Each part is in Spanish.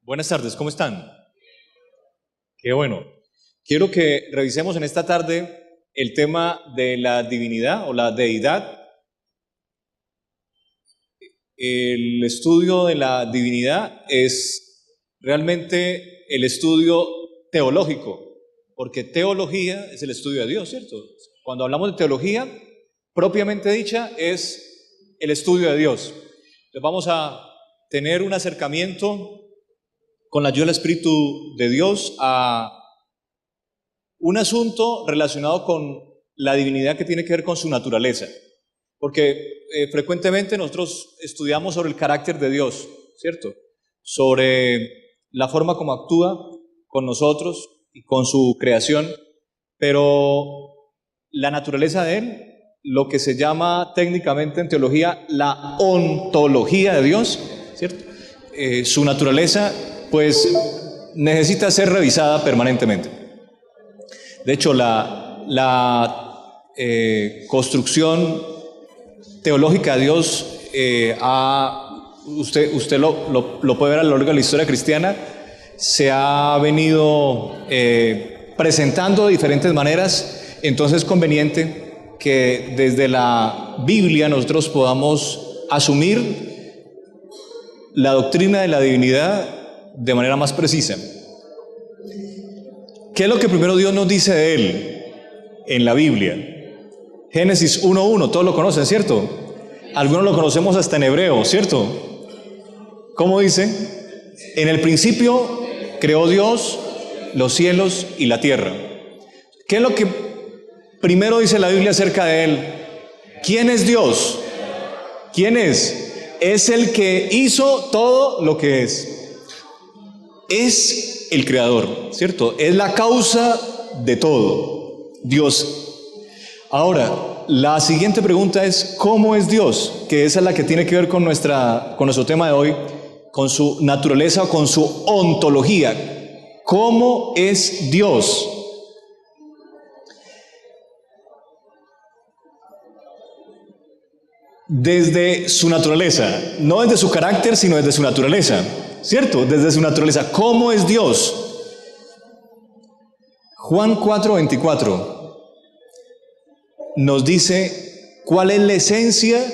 Buenas tardes, ¿cómo están? Qué bueno. Quiero que revisemos en esta tarde el tema de la divinidad o la deidad. El estudio de la divinidad es realmente el estudio teológico, porque teología es el estudio de Dios, ¿cierto? Cuando hablamos de teología, propiamente dicha, es el estudio de Dios. Entonces vamos a tener un acercamiento con la ayuda del Espíritu de Dios a un asunto relacionado con la divinidad que tiene que ver con su naturaleza. Porque frecuentemente nosotros estudiamos sobre el carácter de Dios, ¿cierto? Sobre la forma como actúa con nosotros y con su creación, pero la naturaleza de Él, lo que se llama técnicamente en teología la ontología de Dios, ¿cierto? Su naturaleza, pues, necesita ser revisada permanentemente. De hecho, la construcción teológica de Dios, usted lo puede ver a lo largo de la historia cristiana, se ha venido presentando de diferentes maneras. Entonces es conveniente que desde la Biblia nosotros podamos asumir la doctrina de la divinidad de manera más precisa. ¿Qué es lo que primero Dios nos dice de Él en la Biblia? Génesis 1:1, todos lo conocen, ¿cierto? Algunos lo conocemos hasta en hebreo, ¿cierto? ¿Cómo dice? En el principio creó Dios los cielos y la tierra. ¿Qué es lo que primero dice la Biblia acerca de Él? ¿Quién es Dios? ¿Quién es? Es el que hizo todo lo que es. Es el creador, ¿cierto? Es la causa de todo, Dios. Ahora, la siguiente pregunta es, ¿cómo es Dios? Que esa es la que tiene que ver con nuestro tema de hoy, con su naturaleza o con su ontología. ¿Cómo es Dios? Desde su naturaleza, no desde su carácter, sino desde su naturaleza, ¿cierto? Desde su naturaleza. ¿Cómo es Dios? Juan 4:24 nos dice cuál es la esencia,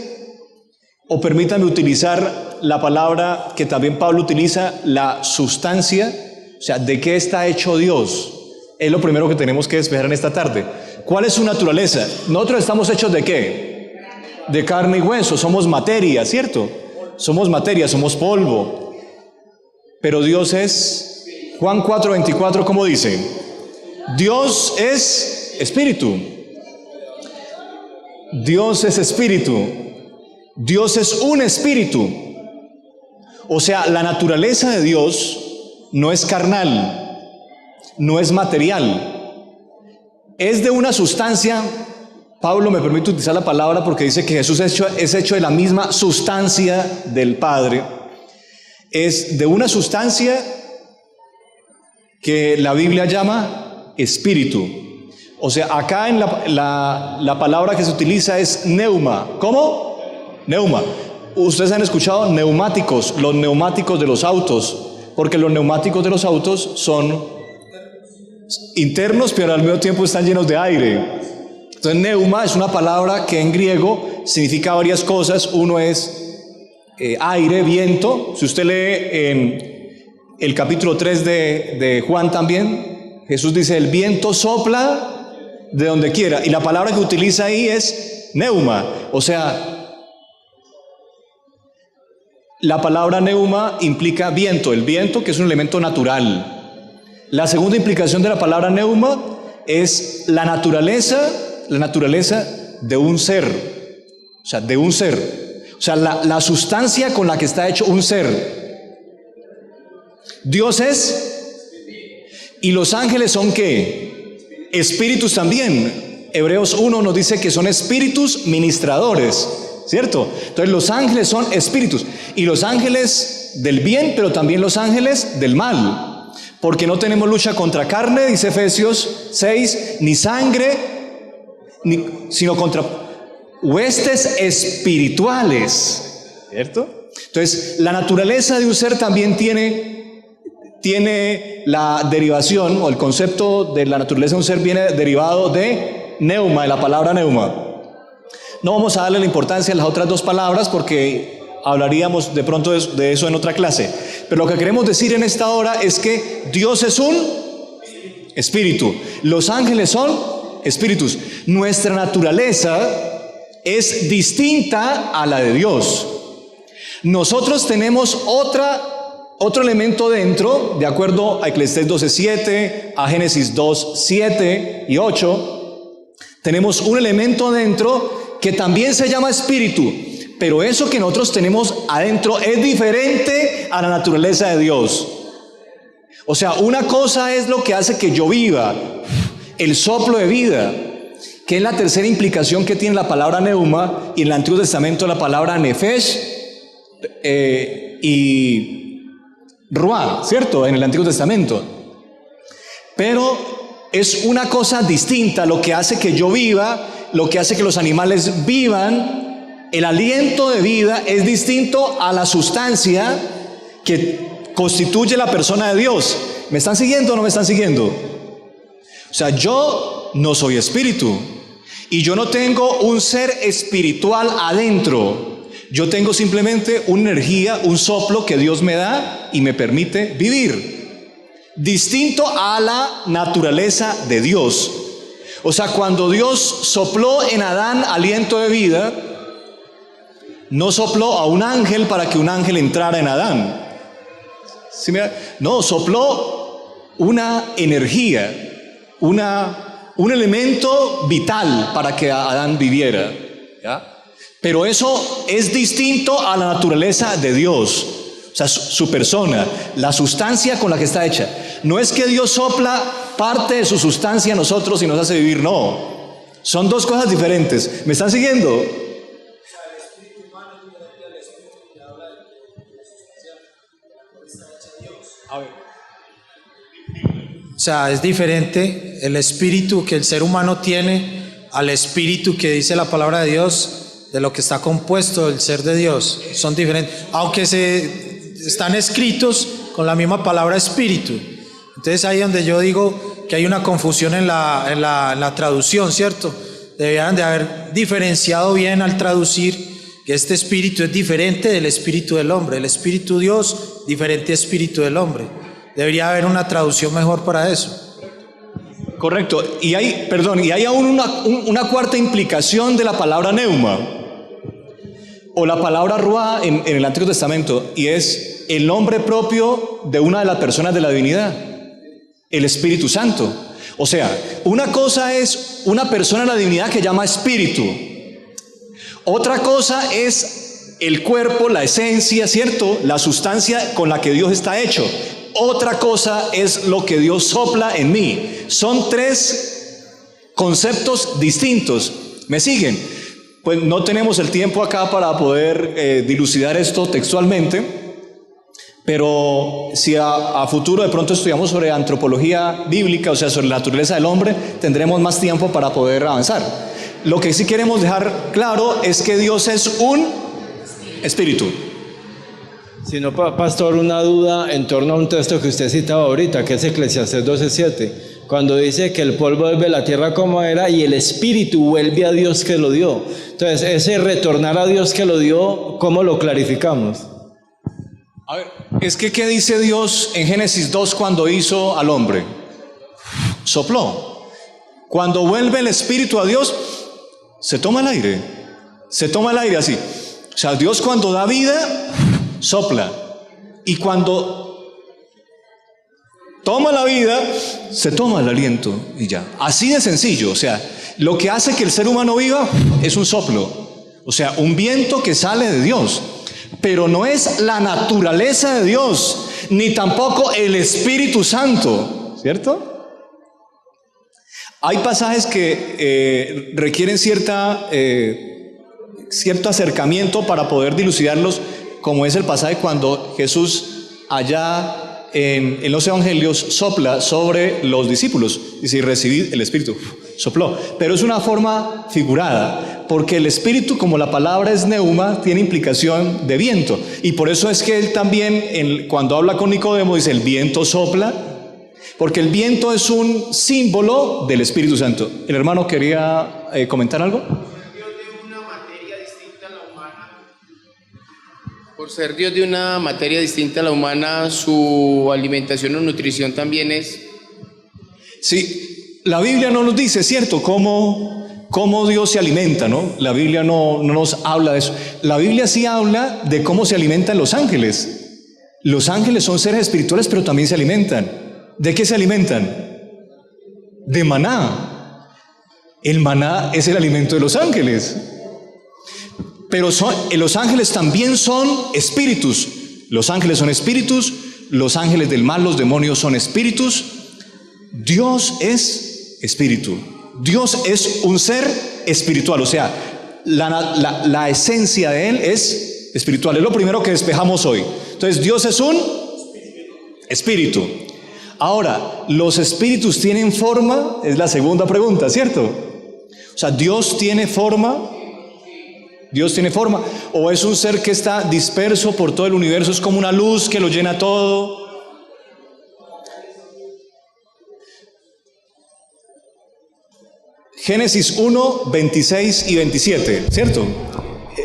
o permítanme utilizar la palabra que también Pablo utiliza, la sustancia, o sea, ¿de qué está hecho Dios? Es lo primero que tenemos que despejar en esta tarde. ¿Cuál es su naturaleza? Nosotros estamos hechos ¿de qué? De carne y hueso, somos materia, ¿cierto? Somos materia, somos polvo. Pero Dios es, Juan 4:24, ¿cómo dice? Dios es espíritu. Dios es espíritu. Dios es un espíritu. O sea, la naturaleza de Dios no es carnal, no es material. Es de una sustancia. Pablo me permite utilizar la palabra porque dice que Jesús es hecho de la misma sustancia del Padre. Es de una sustancia que la Biblia llama espíritu. O sea, acá en la palabra que se utiliza es neuma. ¿Cómo? Neuma. Ustedes han escuchado neumáticos, los neumáticos de los autos, porque los neumáticos de los autos son internos, pero al mismo tiempo están llenos de aire. Entonces, neuma es una palabra que en griego significa varias cosas. Uno es aire, viento. Si usted lee en el capítulo 3 de Juan también, Jesús dice, el viento sopla de donde quiera. Y la palabra que utiliza ahí es neuma. O sea, la palabra neuma implica viento. El viento, que es un elemento natural. La segunda implicación de la palabra neuma es la naturaleza de un ser, o sea, de un ser, o sea, la sustancia con la que está hecho un ser. Dios es, y los ángeles son ¿qué? Espíritus también. Hebreos 1 nos dice que son espíritus ministradores, ¿cierto? Entonces los ángeles son espíritus, y los ángeles del bien, pero también los ángeles del mal, porque no tenemos lucha contra carne, dice Efesios 6, ni sangre, sino contra huestes espirituales, ¿cierto? Entonces, la naturaleza de un ser también tiene tiene la derivación, o el concepto de la naturaleza de un ser viene derivado de neuma, de la palabra neuma. No vamos a darle la importancia a las otras dos palabras porque hablaríamos de pronto de eso en otra clase. Pero lo que queremos decir en esta hora es que Dios es un espíritu. Los ángeles son espíritus. Nuestra naturaleza es distinta a la de Dios. Nosotros tenemos otro elemento dentro, de acuerdo a Eclesiastés 12:7, a Génesis 2:7 y 8. Tenemos un elemento dentro que también se llama espíritu, pero eso que nosotros tenemos adentro es diferente a la naturaleza de Dios. O sea, una cosa es lo que hace que yo viva, el soplo de vida, que es la tercera implicación que tiene la palabra neuma, y en el Antiguo Testamento la palabra nefesh y ruah, ¿cierto? En el Antiguo Testamento. Pero es una cosa distinta lo que hace que yo viva, lo que hace que los animales vivan. El aliento de vida es distinto a la sustancia que constituye la persona de Dios. ¿Me están siguiendo o no me están siguiendo? O sea, yo no soy espíritu y yo no tengo un ser espiritual adentro. Yo tengo simplemente una energía, un soplo que Dios me da y me permite vivir, distinto a la naturaleza de Dios. O sea, cuando Dios sopló en Adán aliento de vida, no sopló a un ángel para que un ángel entrara en Adán. ¿Sí, mira? No, sopló una energía, un elemento vital para que Adán viviera, ¿ya? Pero eso es distinto a la naturaleza de Dios, o sea, su persona, la sustancia con la que está hecha. No es que Dios sopla parte de su sustancia a nosotros y nos hace vivir, no. Son dos cosas diferentes. ¿Me están siguiendo? O sea, es diferente el espíritu que el ser humano tiene al espíritu que dice la palabra de Dios, de lo que está compuesto el ser de Dios. Son diferentes, aunque están escritos con la misma palabra espíritu. Entonces ahí donde yo digo que hay una confusión en la traducción, ¿cierto? Deberían de haber diferenciado bien al traducir que este espíritu es diferente del espíritu del hombre. El espíritu Dios, diferente espíritu del hombre. Debería haber una traducción mejor para eso. Correcto. Y hay aún una cuarta implicación de la palabra neuma, o la palabra ruah en el Antiguo Testamento, y es el nombre propio de una de las personas de la divinidad, el Espíritu Santo. O sea, una cosa es una persona de la divinidad que llama espíritu. Otra cosa es el cuerpo, la esencia, ¿cierto? La sustancia con la que Dios está hecho. Otra cosa es lo que Dios sopla en mí. Son tres conceptos distintos. ¿Me siguen? Pues no tenemos el tiempo acá para poder dilucidar esto textualmente, pero si a futuro de pronto estudiamos sobre antropología bíblica, o sea, sobre la naturaleza del hombre, tendremos más tiempo para poder avanzar. Lo que sí queremos dejar claro es que Dios es un espíritu. Si no, pastor, una duda en torno a un texto que usted citaba ahorita, que es Eclesiastés 12:7, cuando dice que el polvo vuelve a la tierra como era y el espíritu vuelve a Dios que lo dio. Entonces, ese retornar a Dios que lo dio, ¿cómo lo clarificamos? A ver, es que ¿qué dice Dios en Génesis 2 cuando hizo al hombre? Sopló. Cuando vuelve el espíritu a Dios, se toma el aire así. O sea, Dios cuando da vida, sopla, y cuando toma la vida, se toma el aliento y ya. Así de sencillo. O sea, lo que hace que el ser humano viva es un soplo, o sea, un viento que sale de Dios, pero no es la naturaleza de Dios, ni tampoco el Espíritu Santo, ¿cierto? Hay pasajes que requieren cierto acercamiento para poder dilucidarlos, como es el pasaje cuando Jesús allá en los evangelios sopla sobre los discípulos, dice: y recibid el Espíritu, sopló, pero es una forma figurada, porque el espíritu, como la palabra es neuma, tiene implicación de viento. Y por eso es que él también, cuando habla con Nicodemo, dice: el viento sopla, porque el viento es un símbolo del Espíritu Santo. El hermano quería comentar algo. Por ser Dios de una materia distinta a la humana, su alimentación o nutrición también es... Sí, la Biblia no nos dice, ¿cierto?, cómo Dios se alimenta, ¿no? La Biblia no nos habla de eso. La Biblia sí habla de cómo se alimentan los ángeles. Los ángeles son seres espirituales, pero también se alimentan. ¿De qué se alimentan? De maná. El maná es el alimento de los ángeles. Pero los ángeles también son espíritus. Los ángeles son espíritus, los ángeles del mal, los demonios son espíritus. Dios es espíritu. Dios es un ser espiritual, o sea, la esencia de Él es espiritual. Es lo primero que despejamos hoy. Entonces, Dios es un espíritu. Ahora, ¿los espíritus tienen forma? Es la segunda pregunta, ¿cierto? O sea, ¿Dios tiene forma? ¿Dios tiene forma? ¿O es un ser que está disperso por todo el universo? ¿Es como una luz que lo llena todo? Génesis 1, 26 y 27, ¿cierto?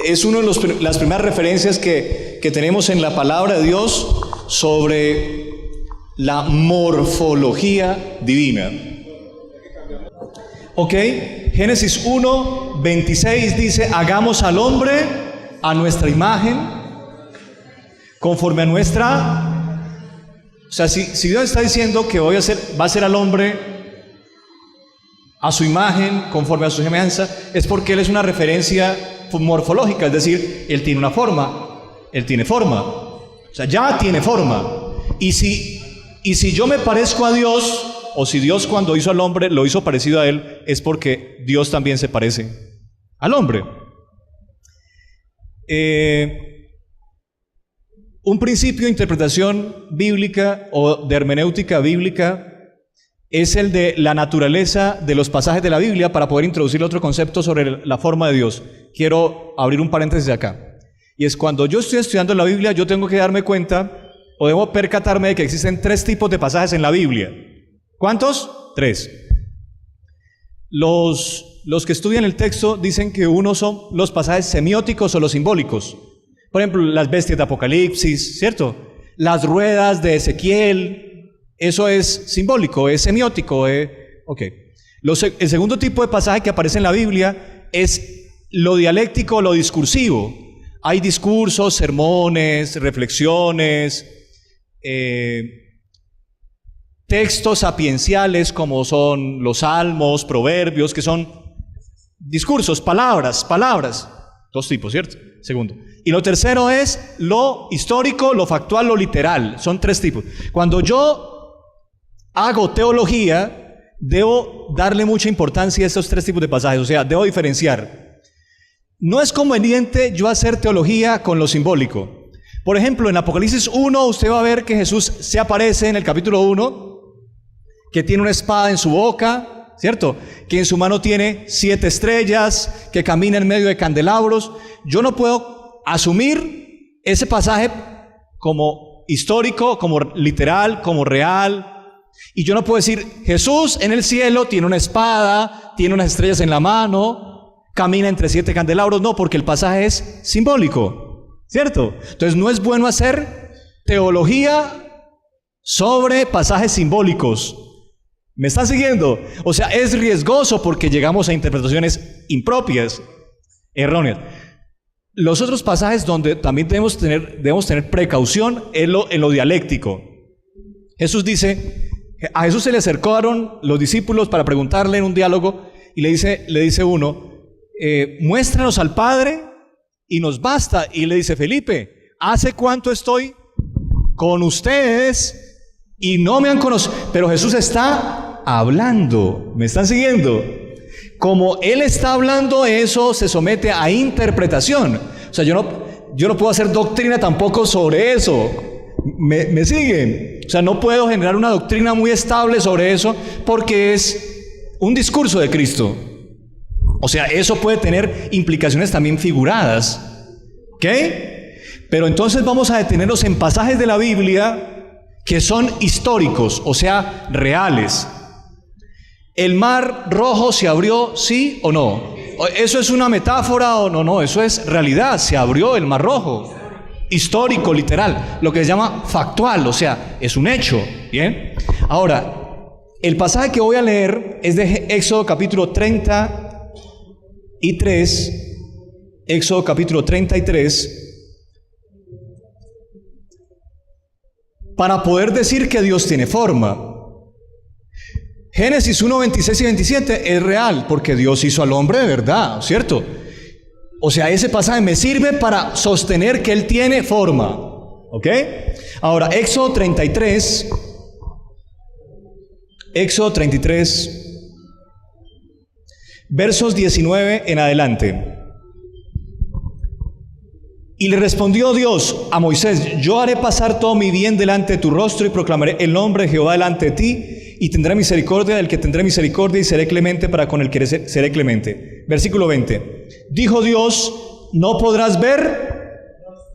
Es una de las primeras referencias que tenemos en la palabra de Dios sobre la morfología divina. Ok, Génesis 1, 26 dice: hagamos al hombre a nuestra imagen, conforme a nuestra... O sea, si Dios está diciendo que va a hacer al hombre a su imagen, conforme a su semejanza, es porque Él es una referencia morfológica, es decir, Él tiene una forma, Él tiene forma, o sea, ya tiene forma. Y si yo me parezco a Dios, o si Dios cuando hizo al hombre lo hizo parecido a Él, es porque Dios también se parece al hombre. Un principio de interpretación bíblica o de hermenéutica bíblica es el de la naturaleza de los pasajes de la Biblia, para poder introducir otro concepto sobre la forma de Dios. Quiero abrir un paréntesis acá. Y es: cuando yo estoy estudiando la Biblia, yo tengo que darme cuenta, o debo percatarme de que existen 3 tipos de pasajes en la Biblia. ¿Cuántos? 3. Los que estudian el texto dicen que uno son los pasajes semióticos o los simbólicos. Por ejemplo, las bestias de Apocalipsis, ¿cierto? Las ruedas de Ezequiel. Eso es simbólico, es semiótico. Okay. El segundo tipo de pasaje que aparece en la Biblia es lo dialéctico, lo discursivo. Hay discursos, sermones, reflexiones, textos sapienciales como son los salmos, proverbios, que son discursos, palabras. 2 tipos, ¿cierto? Segundo. Y lo tercero es lo histórico, lo factual, lo literal. Son 3 tipos. Cuando yo hago teología, debo darle mucha importancia a estos 3 tipos de pasajes, o sea, debo diferenciar. No es conveniente yo hacer teología con lo simbólico. Por ejemplo, en Apocalipsis 1 usted va a ver que Jesús se aparece en el capítulo 1, que tiene una espada en su boca, ¿cierto? Que en su mano tiene 7 estrellas, que camina en medio de candelabros. Yo no puedo asumir ese pasaje como histórico, como literal, como real. Y yo no puedo decir: Jesús en el cielo tiene una espada, tiene unas estrellas en la mano, camina entre 7 candelabros. No, porque el pasaje es simbólico, ¿cierto? Entonces no es bueno hacer teología sobre pasajes simbólicos. ¿Me están siguiendo? O sea, es riesgoso porque llegamos a interpretaciones impropias, erróneas. Los otros pasajes donde también debemos tener precaución en lo dialéctico. Jesús dice, a Jesús se le acercaron los discípulos para preguntarle en un diálogo, y le dice uno, muéstranos al Padre y nos basta. Y le dice: Felipe, ¿hace cuánto estoy con ustedes y no me han conocido? Pero Jesús está hablando. ¿Me están siguiendo? Como Él está hablando, eso se somete a interpretación. O sea, yo no puedo hacer doctrina tampoco sobre eso. ¿Me siguen? O sea, no puedo generar una doctrina muy estable sobre eso porque es un discurso de Cristo. O sea, eso puede tener implicaciones también figuradas. ¿Ok? Pero entonces vamos a detenernos en pasajes de la Biblia que son históricos, o sea, reales. ¿El mar rojo se abrió, sí o no? ¿Eso es una metáfora o no? No, eso es realidad, se abrió el mar rojo. Histórico, literal, lo que se llama factual, o sea, es un hecho. ¿Bien? Ahora, el pasaje que voy a leer es de Éxodo capítulo 33, Éxodo capítulo 33, para poder decir que Dios tiene forma. Génesis 1, 26 y 27 es real, porque Dios hizo al hombre de verdad, ¿cierto? O sea, ese pasaje me sirve para sostener que Él tiene forma, ¿ok? Ahora, Éxodo 33, versos 19 en adelante. Y le respondió Dios a Moisés: yo haré pasar todo mi bien delante de tu rostro y proclamaré el nombre de Jehová delante de ti, y tendré misericordia del que tendré misericordia y seré clemente para con el que seré clemente. Versículo 20. Dijo Dios: no podrás ver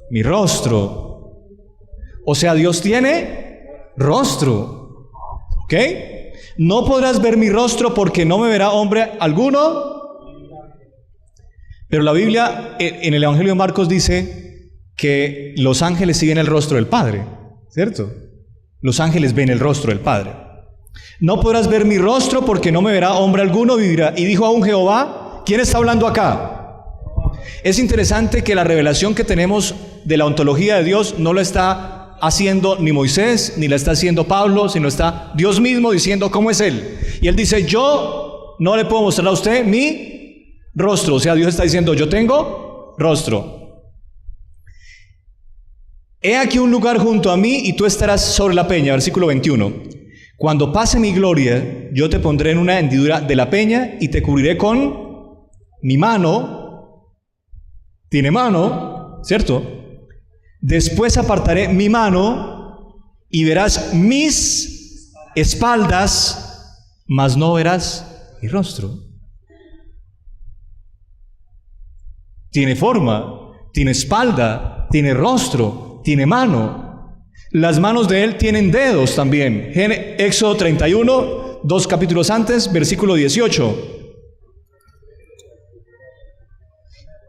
mi rostro. O sea, Dios tiene rostro. ¿Ok? No podrás ver mi rostro porque no me verá hombre alguno. Pero la Biblia en el Evangelio de Marcos dice que los ángeles siguen el rostro del Padre, ¿cierto? Los ángeles ven el rostro del Padre. No podrás ver mi rostro porque no me verá hombre alguno vivirá. Y dijo aún Jehová, ¿quién está hablando acá? Es interesante que la revelación que tenemos de la ontología de Dios no lo está haciendo ni Moisés, ni la está haciendo Pablo, sino está Dios mismo diciendo cómo es Él. Y Él dice: yo no le puedo mostrar a usted mi rostro. O sea, Dios está diciendo: yo tengo rostro. He aquí un lugar junto a mí y tú estarás sobre la peña. Versículo 21. Cuando pase mi gloria, yo te pondré en una hendidura de la peña y te cubriré con mi mano. Tiene mano, ¿cierto? Después apartaré mi mano y verás mis espaldas, mas no verás mi rostro. Tiene forma, tiene espalda, tiene rostro, tiene mano. Las manos de Él tienen dedos también. Éxodo 31, 2 capítulos antes, versículo 18.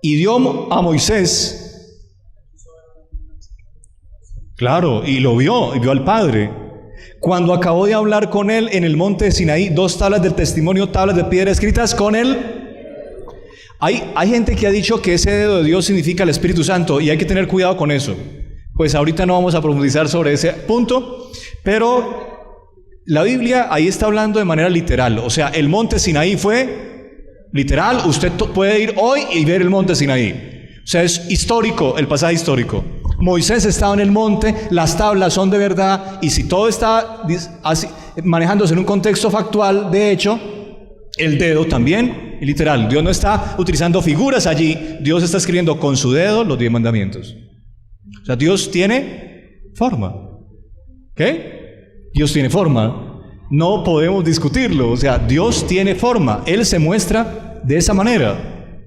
Y dio a Moisés, claro, y lo vio, y vio al Padre. Cuando acabó de hablar con Él en el monte de Sinaí, 2 tablas del testimonio, tablas de piedra escritas con Él. Hay gente que ha dicho que ese dedo de Dios significa el Espíritu Santo, y hay que tener cuidado con eso. Pues ahorita no vamos a profundizar sobre ese punto, pero la Biblia ahí está hablando de manera literal. O sea, el monte Sinaí fue literal. Usted puede ir hoy y ver el monte Sinaí. O sea, es histórico, el pasaje histórico. Moisés estaba en el monte, las tablas son de verdad, y si todo está así, manejándose en un contexto factual, de hecho, el dedo también, literal. Dios no está utilizando figuras allí, Dios está escribiendo con su dedo los 10 mandamientos. O sea, Dios tiene forma. ¿Ok? Dios tiene forma. No podemos discutirlo. O sea, Dios tiene forma. Él se muestra de esa manera.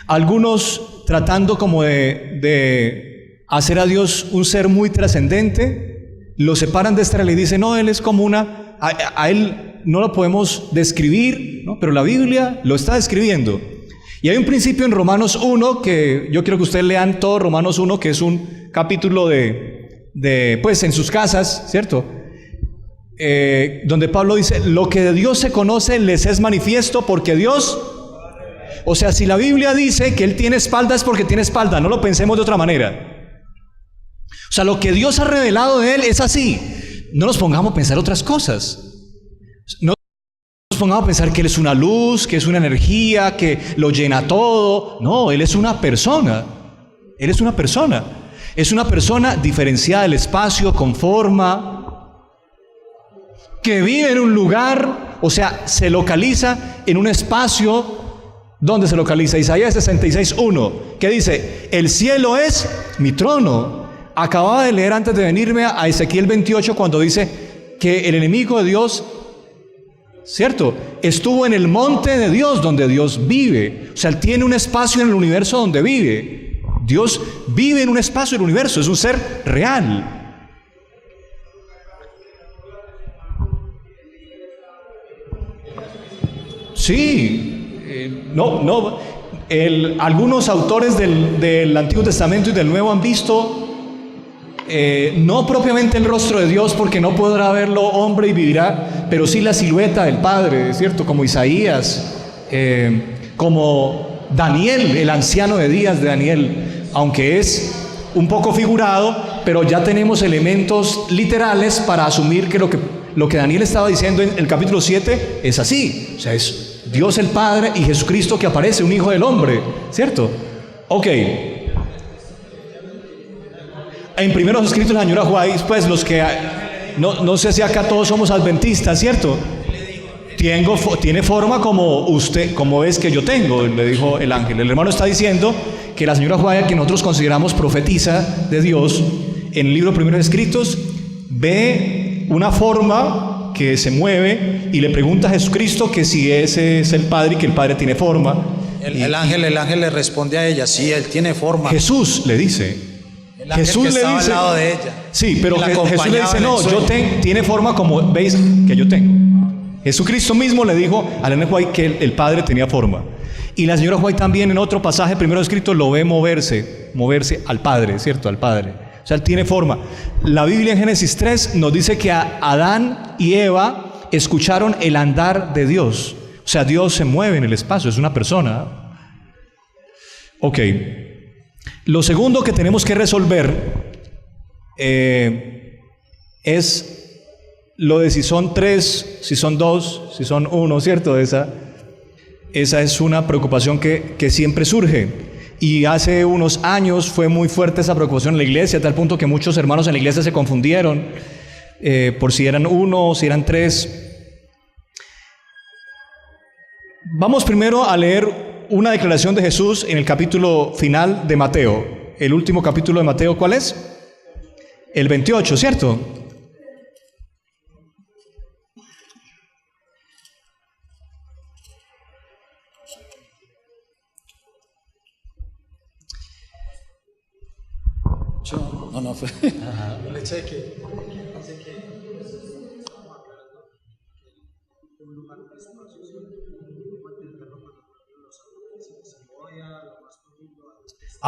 Algunos tratando como de hacer a Dios un ser muy trascendente, lo separan de esta realidad y dicen: no, Él es como a Él no lo podemos describir, ¿no? Pero la Biblia lo está describiendo. Y hay un principio en Romanos 1 que yo quiero que ustedes lean todo Romanos 1, que es un capítulo pues en sus casas, ¿cierto? Donde Pablo dice: lo que de Dios se conoce les es manifiesto porque Dios... O sea, si la Biblia dice que Él tiene espalda, es porque tiene espalda, no lo pensemos de otra manera. O sea, lo que Dios ha revelado de Él es así. No nos pongamos a pensar otras cosas. No nos pongamos a pensar que Él es una luz, que es una energía, que lo llena todo. No, Él es una persona. Él es una persona. Es una persona diferenciada del espacio, con forma, que vive en un lugar, o sea, se localiza en un espacio. ¿Dónde se localiza? Isaías 66:1, que dice: el cielo es mi trono. Acababa de leer antes de venirme a Ezequiel 28, cuando dice que el enemigo de Dios ¿cierto? Estuvo en el monte de Dios, donde Dios vive. O sea, Él tiene un espacio en el universo donde vive. Dios vive en un espacio del universo, es un ser real. Sí, algunos autores del Antiguo Testamento y del Nuevo han visto no propiamente el rostro de Dios, porque no podrá verlo hombre y vivirá, pero sí la silueta del Padre, ¿cierto? Como Isaías, como Daniel, el anciano de días de Daniel, aunque es un poco figurado, pero ya tenemos elementos literales para asumir que lo que Daniel estaba diciendo en el capítulo 7 es así. O sea, es Dios el Padre y Jesucristo que aparece, un hijo del hombre, ¿cierto? Ok. En primeros escritos de la señora Juárez, pues los que, no sé si acá todos somos adventistas, ¿cierto? Tiene forma como usted, como es que yo tengo, le dijo el ángel. El hermano está diciendo que la señora Juárez, que nosotros consideramos profetisa de Dios, en el libro de primeros escritos, ve una forma que se mueve y le pregunta a Jesucristo que si ese es el Padre y que el Padre tiene forma. El ángel le responde a ella, sí, él tiene forma. Jesús le dice. El ángel Jesús que le estaba dice, al lado de ella. Sí, pero Jesús le dice, no, tiene forma como veis que yo tengo. Jesucristo mismo le dijo a la señora White que el Padre tenía forma. Y la señora White también en otro pasaje primero escrito lo ve moverse al Padre, ¿cierto? Al Padre. O sea, él tiene forma. La Biblia en Génesis 3 nos dice que Adán y Eva escucharon el andar de Dios. O sea, Dios se mueve en el espacio, es una persona. Ok. Lo segundo que tenemos que resolver es lo de si son 3, si son 2, si son 1, ¿cierto? Esa es una preocupación que siempre surge. Y hace unos años fue muy fuerte esa preocupación en la iglesia, a tal punto que muchos hermanos en la iglesia se confundieron por si eran 1 o si eran 3. Vamos primero a leer una declaración de Jesús en el capítulo final de Mateo. El último capítulo de Mateo, ¿cuál es? El 28, ¿cierto? No fue. Le cheque.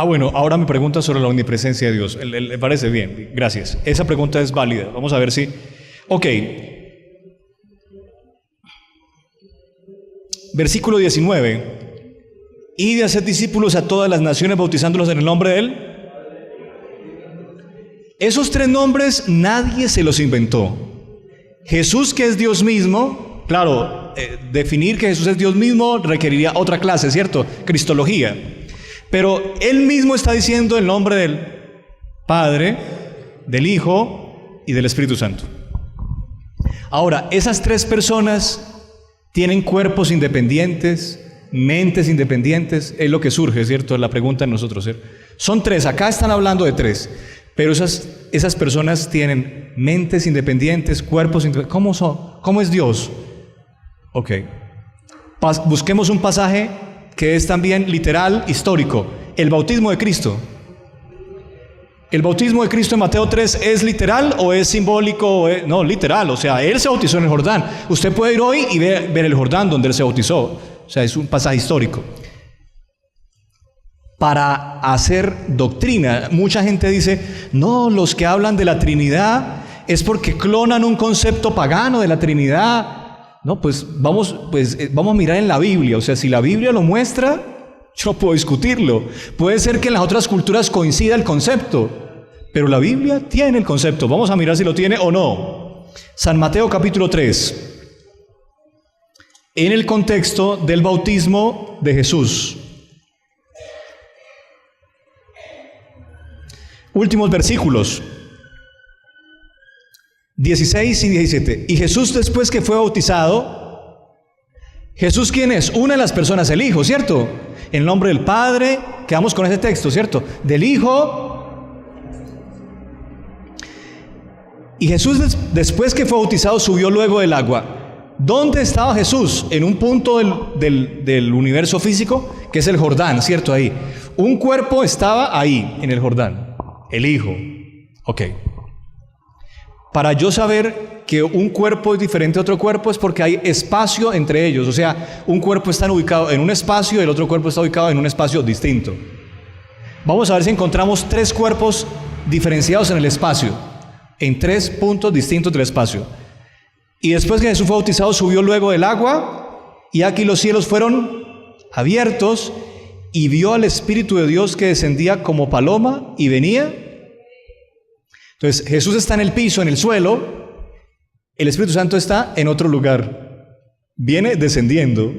Bueno, ahora me pregunta sobre la omnipresencia de Dios. Le parece bien, gracias. Esa pregunta es válida. Vamos a ver si... Ok. Versículo 19. Id y haced discípulos a todas las naciones, bautizándolos en el nombre de Él. Esos 3 nombres nadie se los inventó. Jesús, que es Dios mismo, claro, definir que Jesús es Dios mismo requeriría otra clase, ¿cierto? Cristología. Pero Él mismo está diciendo el nombre del Padre, del Hijo y del Espíritu Santo. Ahora, esas 3 personas tienen cuerpos independientes, mentes independientes, es lo que surge, ¿cierto? La pregunta en nosotros, ¿cierto? Son 3, acá están hablando de 3. Pero esas personas tienen mentes independientes, cuerpos independientes. ¿Cómo son? ¿Cómo es Dios? Ok. Busquemos un pasaje que es también literal, histórico. El bautismo de Cristo. ¿El bautismo de Cristo en Mateo 3 es literal o es simbólico? No, literal. O sea, Él se bautizó en el Jordán. Usted puede ir hoy y ver el Jordán donde Él se bautizó. O sea, es un pasaje histórico. Para hacer doctrina, mucha gente dice, no, los que hablan de la Trinidad es porque clonan un concepto pagano de la Trinidad. No, pues vamos a mirar en la Biblia. O sea, si la Biblia lo muestra, yo no puedo discutirlo. Puede ser que en las otras culturas coincida el concepto, pero la Biblia tiene el concepto. Vamos a mirar si lo tiene o no. San Mateo capítulo 3. En el contexto del bautismo de Jesús. Últimos versículos 16 y 17. Y Jesús, después que fue bautizado, ¿Jesús quién es? Una de las personas, el Hijo, ¿cierto? En nombre del Padre, quedamos con ese texto, ¿cierto? Del Hijo. Y Jesús, después que fue bautizado, subió luego del agua. ¿Dónde estaba Jesús? En un punto del universo físico, que es el Jordán, ¿cierto? Ahí. Un cuerpo estaba ahí, en el Jordán. El Hijo. Ok. Para yo saber que un cuerpo es diferente a otro cuerpo es porque hay espacio entre ellos. O sea, un cuerpo está ubicado en un espacio y el otro cuerpo está ubicado en un espacio distinto. Vamos a ver si encontramos 3 cuerpos diferenciados en el espacio, en 3 puntos distintos del espacio. Y después que Jesús fue bautizado, subió luego del agua, y aquí los cielos fueron abiertos, y vio al Espíritu de Dios que descendía como paloma y venía. Entonces Jesús está en el piso, en el suelo, el Espíritu Santo está en otro lugar, viene descendiendo.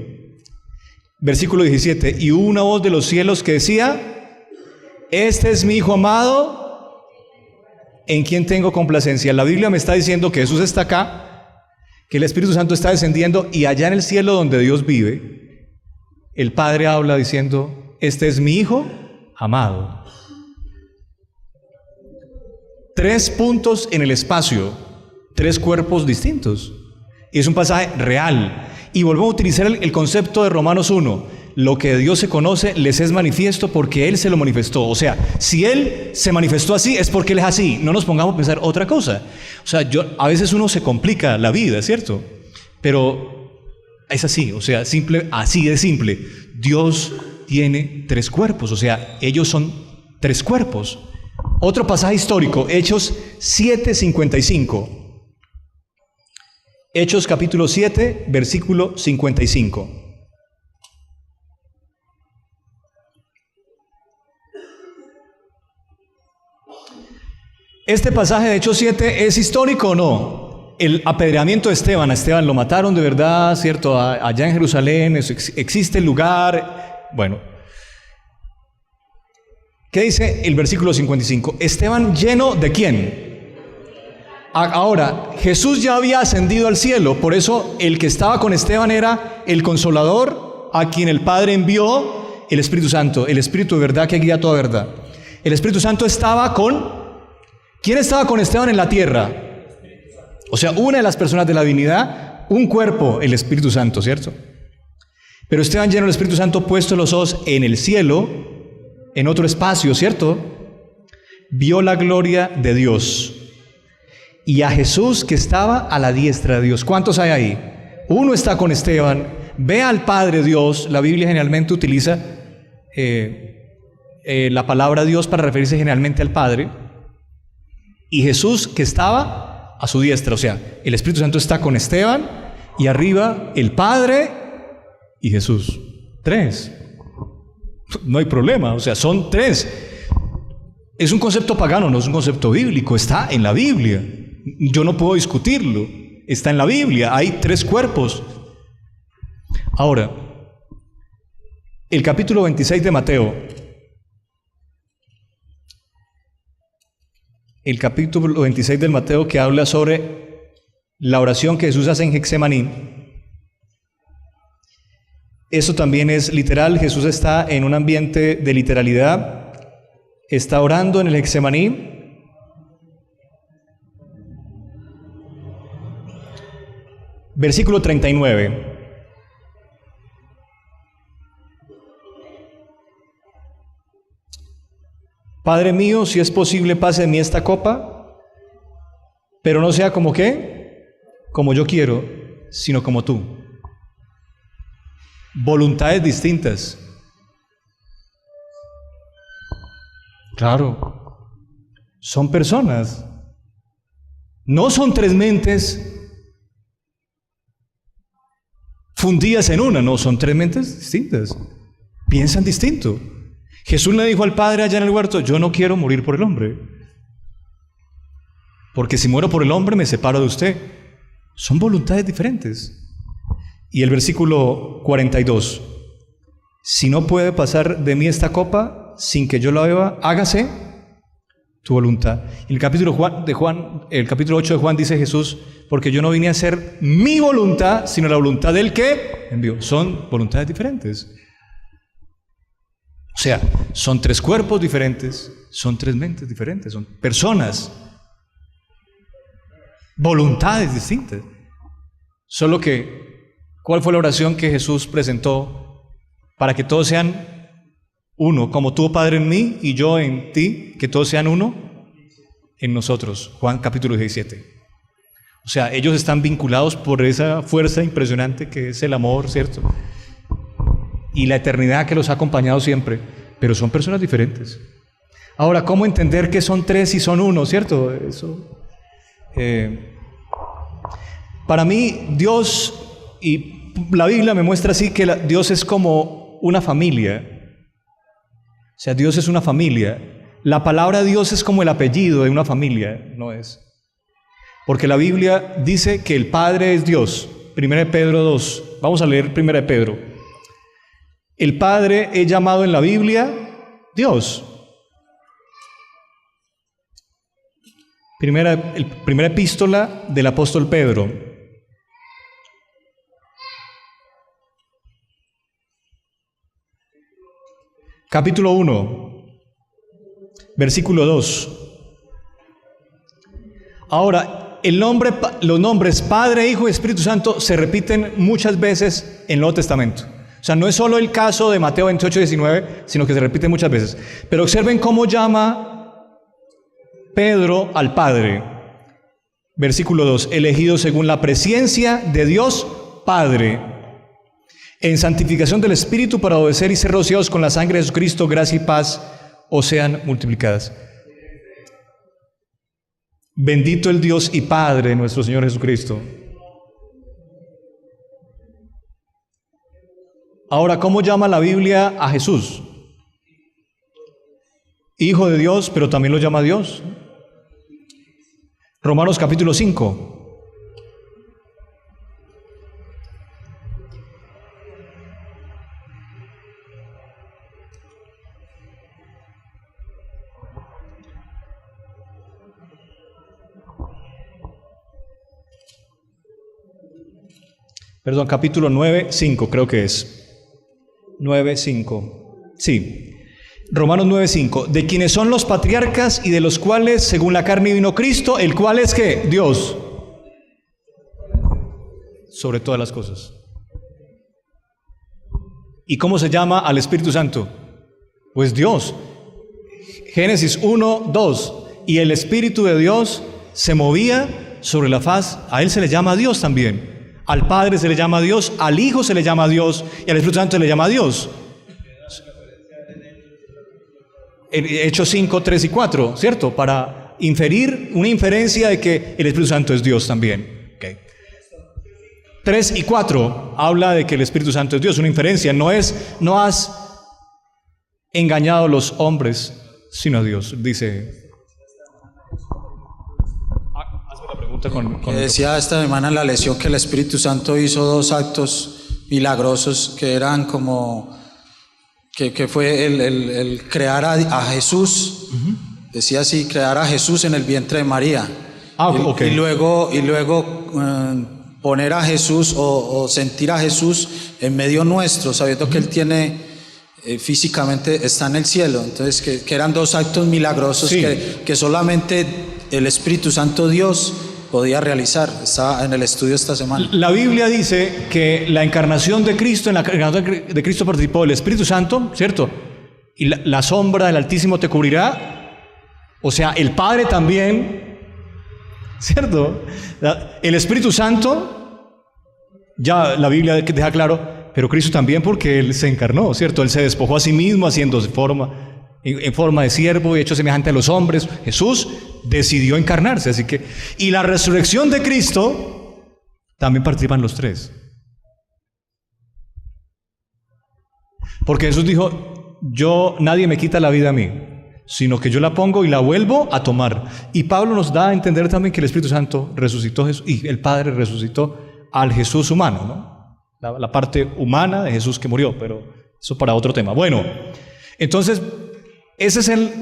Versículo 17, y hubo una voz de los cielos que decía: este es mi Hijo amado, en quien tengo complacencia. La Biblia me está diciendo que Jesús está acá, que el Espíritu Santo está descendiendo, y allá en el cielo donde Dios vive, el Padre habla diciendo: este es mi Hijo amado. 3 puntos en el espacio, 3 cuerpos distintos. Y es un pasaje real. Y volvemos a utilizar el concepto de Romanos 1. Lo que de Dios se conoce les es manifiesto porque Él se lo manifestó. O sea, si Él se manifestó así, es porque Él es así. No nos pongamos a pensar otra cosa. O sea, a veces uno se complica la vida, ¿cierto? Pero es así, o sea, simple, así de simple. Dios tiene 3 cuerpos, o sea, ellos son 3 cuerpos. Otro pasaje histórico, Hechos 7:55. Hechos capítulo 7, versículo 55. ¿Este pasaje de Hechos 7 es histórico o no? El apedreamiento de Esteban, a Esteban lo mataron de verdad, ¿cierto? Allá en Jerusalén, existe el lugar. Bueno, ¿qué dice el versículo 55? Esteban, ¿lleno de quién? Ahora, Jesús ya había ascendido al cielo, por eso el que estaba con Esteban era el Consolador, a quien el Padre envió el Espíritu Santo, el Espíritu de verdad que guía toda verdad. El Espíritu Santo estaba con... ¿Quién estaba con Esteban en la tierra? O sea, una de las personas de la divinidad, un cuerpo, el Espíritu Santo, ¿cierto? Pero Esteban, lleno del Espíritu Santo, puesto los ojos en el cielo, en otro espacio, ¿cierto? Vio la gloria de Dios y a Jesús que estaba a la diestra de Dios. ¿Cuántos hay ahí? Uno está con Esteban, ve al Padre Dios. La Biblia generalmente utiliza la palabra Dios para referirse generalmente al Padre. Y Jesús que estaba a su diestra, o sea, el Espíritu Santo está con Esteban y arriba el Padre y Jesús. 3. No hay problema, o sea, son 3. Es un concepto pagano, no es un concepto bíblico, está en la Biblia. Yo no puedo discutirlo, está en la Biblia, hay 3 cuerpos. Ahora, el capítulo 26 de Mateo. El capítulo 26 del Mateo, que habla sobre la oración que Jesús hace en Getsemaní. Eso también es literal. Jesús está en un ambiente de literalidad, está orando en el Getsemaní. Versículo 39. Padre mío, si es posible, pase de mí esta copa, pero no sea como ¿qué? Como yo quiero, sino como tú. Voluntades distintas. Claro, son personas. No son 3 mentes fundidas en una, no, son 3 mentes distintas. Piensan distinto. Jesús le dijo al Padre allá en el huerto: yo no quiero morir por el hombre, porque si muero por el hombre me separo de usted. Son voluntades diferentes. Y el versículo 42: si no puede pasar de mí esta copa sin que yo la beba, hágase tu voluntad. En el capítulo 8 de Juan dice Jesús: porque yo no vine a hacer mi voluntad, sino la voluntad del que envió. Son voluntades diferentes. O sea, son 3 cuerpos diferentes, son 3 mentes diferentes, son personas, voluntades distintas. Solo que, ¿cuál fue la oración que Jesús presentó para que todos sean uno? Como tú, Padre, en mí y yo en ti, que todos sean uno en nosotros. Juan capítulo 17. O sea, ellos están vinculados por esa fuerza impresionante que es el amor, ¿cierto? Y la eternidad que los ha acompañado siempre, pero son personas diferentes. Ahora, ¿cómo entender que son tres y son uno, cierto? Eso, para mí, Dios, y la Biblia me muestra así que Dios es como una familia. O sea, Dios es una familia. La palabra Dios es como el apellido de una familia, ¿no es? Porque la Biblia dice que el Padre es Dios. 1 Pedro 2. Vamos a leer 1 Pedro. El Padre es llamado en la Biblia Dios. Primera epístola del apóstol Pedro. Capítulo 1, versículo 2. Ahora, los nombres Padre, Hijo y Espíritu Santo se repiten muchas veces en el Nuevo Testamento. O sea, no es solo el caso de Mateo 28, 19, sino que se repite muchas veces. Pero observen cómo llama Pedro al Padre. Versículo 2, elegido según la presciencia de Dios Padre, en santificación del Espíritu para obedecer y ser rociados con la sangre de Jesucristo, gracia y paz os sean multiplicadas. Bendito el Dios y Padre de nuestro Señor Jesucristo. Ahora, ¿cómo llama la Biblia a Jesús? Hijo de Dios, pero también lo llama Dios. Romanos capítulo 5. Perdón, capítulo 9, 5 creo que es. 9, 5. Sí. Romanos 9, 5. De quienes son los patriarcas y de los cuales, según la carne vino Cristo, el cual es ¿qué? Dios. Sobre todas las cosas. ¿Y cómo se llama al Espíritu Santo? Pues Dios. Génesis 1, 2. Y el Espíritu de Dios se movía sobre la faz. A Él se le llama Dios también. Al Padre se le llama Dios, al Hijo se le llama Dios y al Espíritu Santo se le llama Dios. En Hechos 5, 3 y 4, ¿cierto? Para inferir una inferencia de que el Espíritu Santo es Dios también. Okay. 3 y 4 habla de que el Espíritu Santo es Dios, una inferencia. No has engañado a los hombres, sino a Dios, dice. Hazme la pregunta con decía esta semana en la lección que el Espíritu Santo hizo dos actos milagrosos que eran como que fue el crear a Jesús. Decía así, crear a Jesús en el vientre de María. Okay. Y luego poner a Jesús o sentir a Jesús en medio nuestro, sabiendo que Él tiene físicamente, está en el cielo. Entonces que eran dos actos milagrosos, sí, que solamente el Espíritu Santo Dios podía realizar. Está en el estudio esta semana. La Biblia dice que la encarnación de Cristo, en la encarnación de Cristo participó el Espíritu Santo, ¿cierto? Y la sombra del Altísimo te cubrirá. O sea, el Padre también, ¿cierto? El Espíritu Santo, ya la Biblia deja claro, pero Cristo también porque Él se encarnó, ¿cierto? Él se despojó a sí mismo haciéndose en forma de siervo y hecho semejante a los hombres. Jesús decidió encarnarse, así que, y la resurrección de Cristo también participan los tres, porque Jesús dijo: nadie me quita la vida a mí, sino que yo la pongo y la vuelvo a tomar. Y Pablo nos da a entender también que el Espíritu Santo resucitó a Jesús, y el Padre resucitó al Jesús humano, ¿no? La parte humana de Jesús que murió, pero eso para otro tema. Bueno, entonces ese es el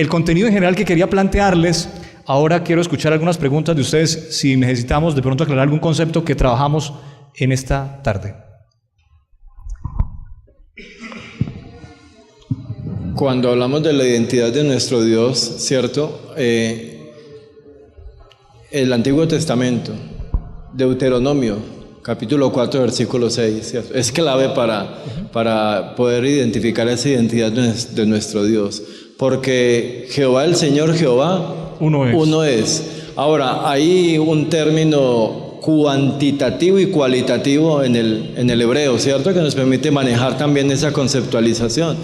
contenido en general que quería plantearles. Ahora quiero escuchar algunas preguntas de ustedes, si necesitamos de pronto aclarar algún concepto que trabajamos en esta tarde. Cuando hablamos de la identidad de nuestro Dios, ¿cierto? El Antiguo Testamento Deuteronomio, capítulo 4, versículo 6, ¿cierto? Es clave para poder identificar esa identidad de nuestro Dios. Porque Jehová, el Señor Jehová, uno es. Ahora, hay un término cuantitativo y cualitativo en el hebreo, ¿cierto? Que nos permite manejar también esa conceptualización.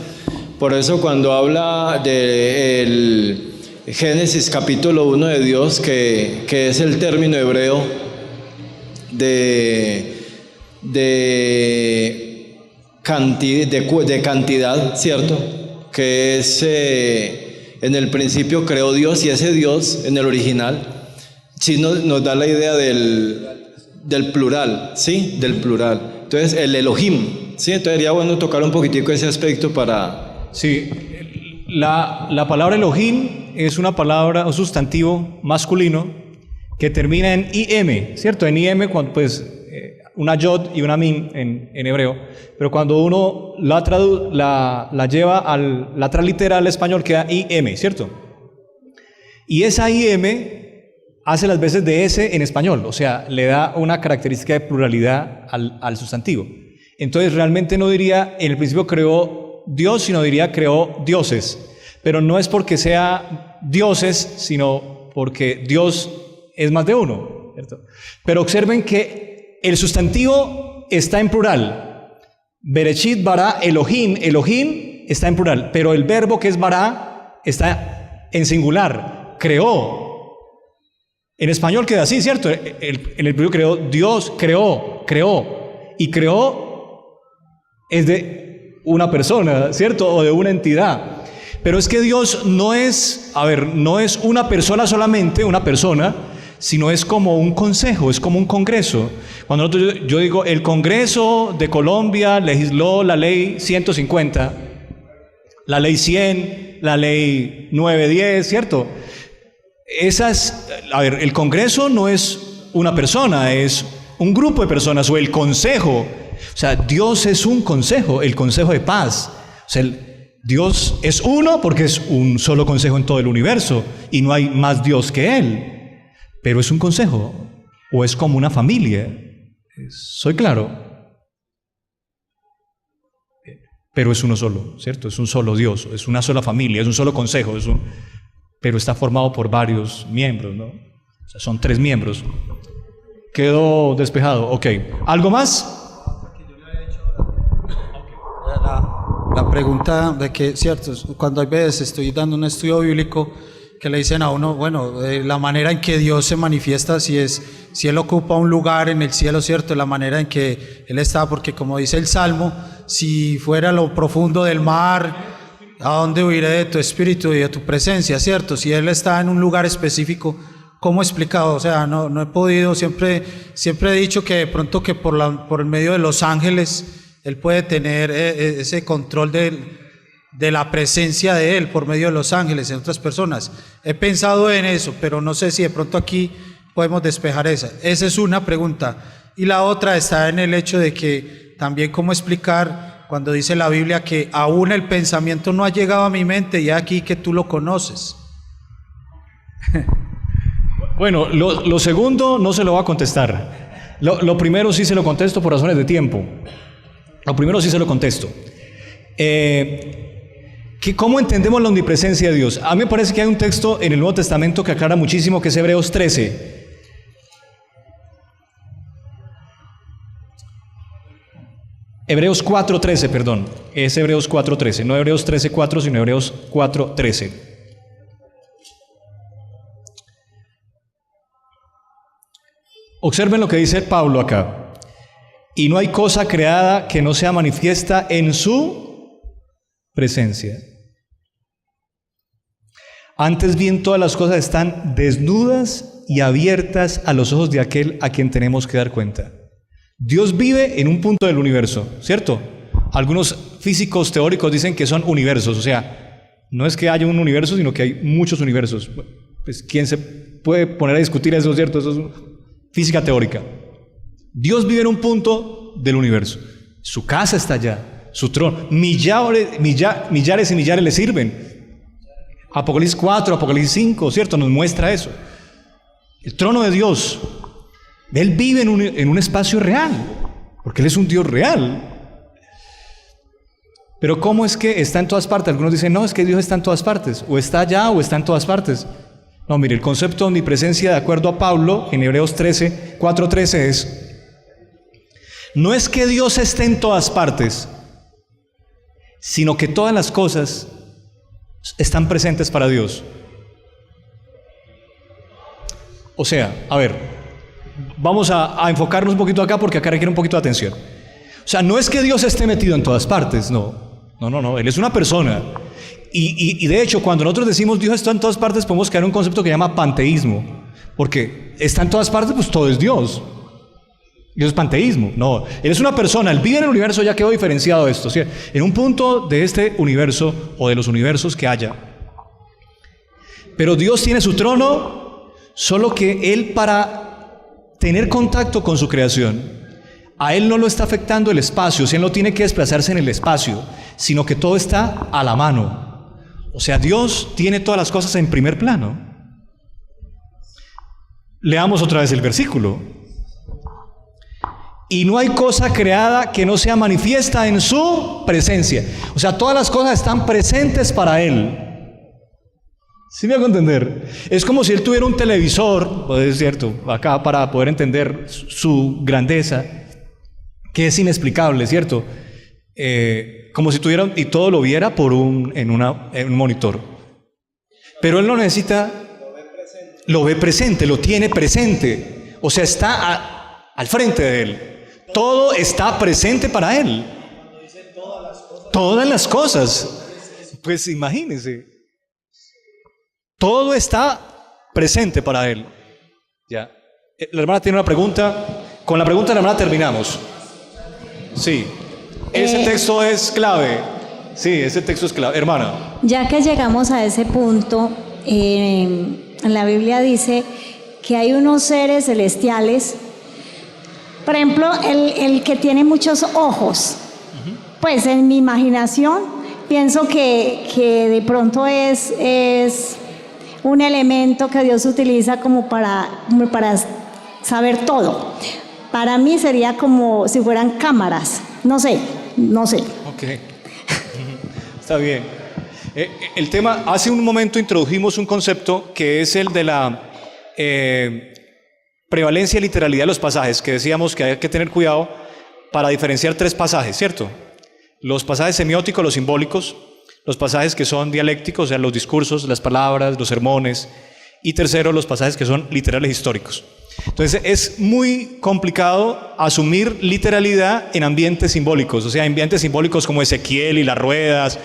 Por eso cuando habla del Génesis capítulo 1 de Dios, que es el término hebreo de cantidad, ¿cierto? Que es en el principio creó Dios, y ese Dios en el original sí nos da la idea del plural, ¿sí? Del plural. Entonces el Elohim, ¿sí? Entonces sería bueno tocar un poquitico ese aspecto para... Sí, la palabra Elohim es una palabra, un sustantivo masculino que termina en im, ¿cierto? En im, cuando, pues, una yod y una mim en hebreo, pero cuando uno la lleva la translitera al español queda im, ¿cierto? Y esa im hace las veces de S en español, o sea, le da una característica de pluralidad al sustantivo. Entonces realmente no diría en el principio creó Dios, sino diría creó dioses, pero no es porque sea dioses, sino porque Dios es más de uno, ¿cierto? Pero observen que el sustantivo está en plural. Bereshit bara Elohim, Elohim está en plural, pero el verbo que es bara está en singular, creó. En español queda así, ¿cierto? En el primero creó, Dios creó, y creó es de una persona, ¿cierto? O de una entidad. Pero es que Dios no es una persona solamente, una persona, sino es como un consejo, es como un congreso. Cuando yo digo, el Congreso de Colombia legisló la ley 150, la ley 100, la ley 910, ¿cierto? El Congreso no es una persona, es un grupo de personas, o el consejo. O sea, Dios es un consejo, el consejo de paz. O sea, Dios es uno porque es un solo consejo en todo el universo y no hay más Dios que Él. Pero es un consejo, o es como una familia. ¿Soy claro? Pero es uno solo, ¿cierto? Es un solo Dios, es una sola familia, es un solo consejo, pero está formado por varios miembros, ¿no? O sea, son 3 miembros. ¿Quedó despejado? Ok. ¿Algo más? La pregunta de que, cierto, cuando hay veces estoy dando un estudio bíblico que le dicen a uno, bueno, la manera en que Dios se manifiesta, si Él ocupa un lugar en el cielo, cierto, la manera en que Él está, porque como dice el Salmo, si fuera lo profundo del mar, ¿a dónde huiré de tu espíritu y de tu presencia, cierto? Si Él está en un lugar específico, ¿cómo explicado? O sea, no he podido, siempre he dicho que de pronto que por el medio de los ángeles, Él puede tener ese control de la presencia de Él por medio de los ángeles en otras personas. He pensado en eso, pero no sé si de pronto aquí podemos despejar esa. Esa es una pregunta. Y la otra está en el hecho de que también cómo explicar cuando dice la Biblia que aún el pensamiento no ha llegado a mi mente y aquí que tú lo conoces. Bueno, lo segundo no se lo va a contestar. Lo primero sí se lo contesto por razones de tiempo. Lo primero sí se lo contesto. ¿Cómo entendemos la omnipresencia de Dios? A mí me parece que hay un texto en el Nuevo Testamento que aclara muchísimo, que es Hebreos 13. Hebreos 4:13, perdón. Es Hebreos 4:13, no Hebreos 13:4, sino Hebreos 4:13. Observen lo que dice Pablo acá. Y no hay cosa creada que no sea manifiesta en su presencia. Antes bien, todas las cosas están desnudas y abiertas a los ojos de aquel a quien tenemos que dar cuenta. Dios vive en un punto del universo, ¿cierto? Algunos físicos teóricos dicen que son universos, o sea, no es que haya un universo, sino que hay muchos universos. Pues, ¿quién se puede poner a discutir eso, cierto? Eso es física teórica. Dios vive en un punto del universo. Su casa está allá, su trono. Millares y millares le sirven. Apocalipsis 4, Apocalipsis 5, ¿cierto? Nos muestra eso. El trono de Dios. Él vive en un espacio real, porque Él es un Dios real. Pero ¿cómo es que está en todas partes? Algunos dicen, no, es que Dios está en todas partes, o está allá o está en todas partes. No, mire, el concepto de omnipresencia, de acuerdo a Pablo, en Hebreos 4:13 es, no es que Dios esté en todas partes, sino que todas las cosas están presentes para Dios. O sea, a ver, vamos a enfocarnos un poquito acá porque acá requiere un poquito de atención. O sea, no es que Dios esté metido en todas partes, no, Él es una persona. Y de hecho, cuando nosotros decimos Dios está en todas partes, podemos caer en un concepto que se llama panteísmo, porque está en todas partes, pues todo es Dios. Dios es panteísmo. No, Él es una persona, Él vive en el universo, ya quedó diferenciado esto. O sea, en un punto de este universo o de los universos que haya. Pero Dios tiene su trono, solo que Él, para tener contacto con su creación, a Él no lo está afectando el espacio, o sea, Él no tiene que desplazarse en el espacio, sino que todo está a la mano. O sea, Dios tiene todas las cosas en primer plano. Leamos otra vez el versículo. Y no hay cosa creada que no sea manifiesta en su presencia. O sea, todas las cosas están presentes para Él. ¿Sí me hago entender? Es como si Él tuviera un televisor, pues es cierto, acá para poder entender su grandeza, que es inexplicable, ¿cierto? Como si tuviera y todo lo viera por en un monitor. Pero Él no necesita, lo ve presente, lo tiene presente. O sea, está al frente de Él. Todo está presente para Él. Todas las cosas. Pues imagínense. Todo está presente para Él. Ya. La hermana tiene una pregunta. Con la pregunta de la hermana terminamos. Sí. Ese texto es clave. Sí, ese texto es clave. Hermana. Ya que llegamos a ese punto, en la Biblia dice que hay unos seres celestiales. Por ejemplo, el que tiene muchos ojos. Pues en mi imaginación pienso que de pronto es un elemento que Dios utiliza como para saber todo. Para mí sería como si fueran cámaras. No sé. Ok. Está bien. El tema, hace un momento introdujimos un concepto que es el de la prevalencia y literalidad de los pasajes, que decíamos que hay que tener cuidado para diferenciar tres pasajes, ¿cierto? Los pasajes semióticos, los simbólicos, los pasajes que son dialécticos, o sea, los discursos, las palabras, los sermones, y tercero, los pasajes que son literales históricos. Entonces es muy complicado asumir literalidad en ambientes simbólicos, o sea, ambientes simbólicos como Ezequiel y las ruedas,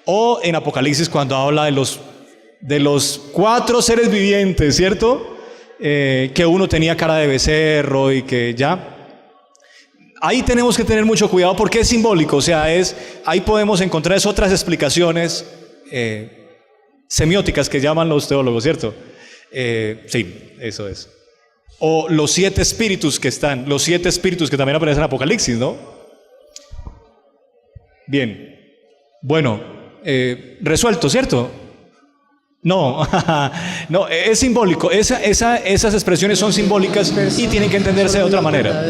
o en Apocalipsis cuando habla de los 4 seres vivientes, ¿cierto? Que uno tenía cara de becerro y que ya. Ahí tenemos que tener mucho cuidado porque es simbólico, o sea, ahí podemos encontrar otras explicaciones semióticas que llaman los teólogos, ¿cierto? Sí, eso es. O los 7 espíritus que también aparecen en Apocalipsis, ¿no? Bien. Bueno, resuelto, ¿cierto? No, no, es simbólico. Esas expresiones son simbólicas y tienen que entenderse de otra manera.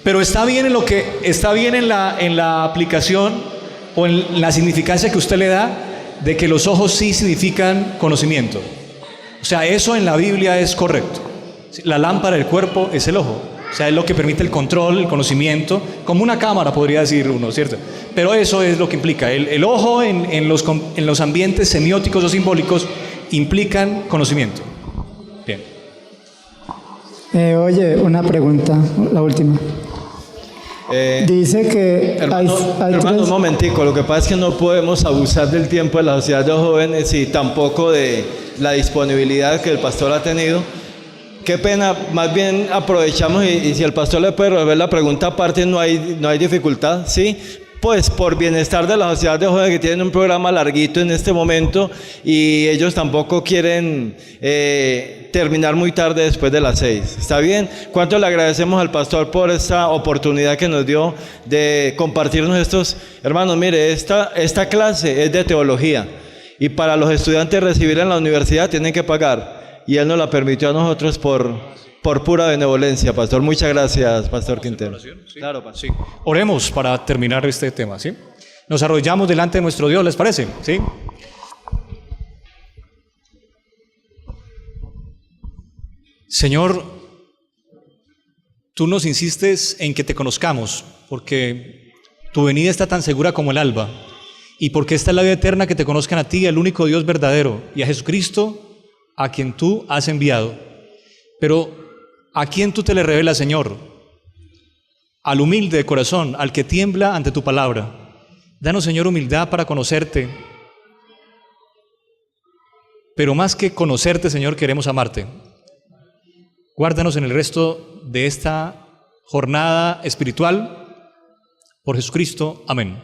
Pero está bien en la aplicación o en la significancia que usted le da de que los ojos sí significan conocimiento. O sea, eso en la Biblia es correcto. La lámpara del cuerpo es el ojo. O sea, es lo que permite el control, el conocimiento, como una cámara podría decir uno, ¿cierto? Pero eso es lo que implica. El ojo en los ambientes semióticos o simbólicos implican conocimiento. Bien. Oye, una pregunta, la última. Dice que hermano, un momentico, lo que pasa es que no podemos abusar del tiempo de la sociedad de jóvenes y tampoco de la disponibilidad que el pastor ha tenido. Qué pena, más bien aprovechamos y si el pastor le puede resolver la pregunta aparte no hay dificultad, ¿sí? Pues por bienestar de la sociedad de jóvenes que tienen un programa larguito en este momento y ellos tampoco quieren terminar muy tarde después de las 6. ¿Está bien? ¿Cuánto le agradecemos al pastor por esta oportunidad que nos dio de compartirnos estos? Hermanos, mire, esta clase es de teología y para los estudiantes recibirla en la universidad tienen que pagar. y Él nos la permitió a nosotros por pura benevolencia, pastor. Muchas gracias, pastor Quintero. Claro, pastor. Sí. Oremos para terminar este tema, ¿sí? Nos arrodillamos delante de nuestro Dios, ¿les parece? ¿Sí? Señor, tú nos insistes en que te conozcamos, porque tu venida está tan segura como el alba, y porque esta es la vida eterna, que te conozcan a ti, el único Dios verdadero, y a Jesucristo, a quien tú has enviado. Pero ¿a quién tú te le revelas, Señor? Al humilde de corazón, al que tiembla ante tu palabra. Danos, Señor, humildad para conocerte. Pero más que conocerte, Señor, queremos amarte. Guárdanos en el resto de esta jornada espiritual. Por Jesucristo. Amén.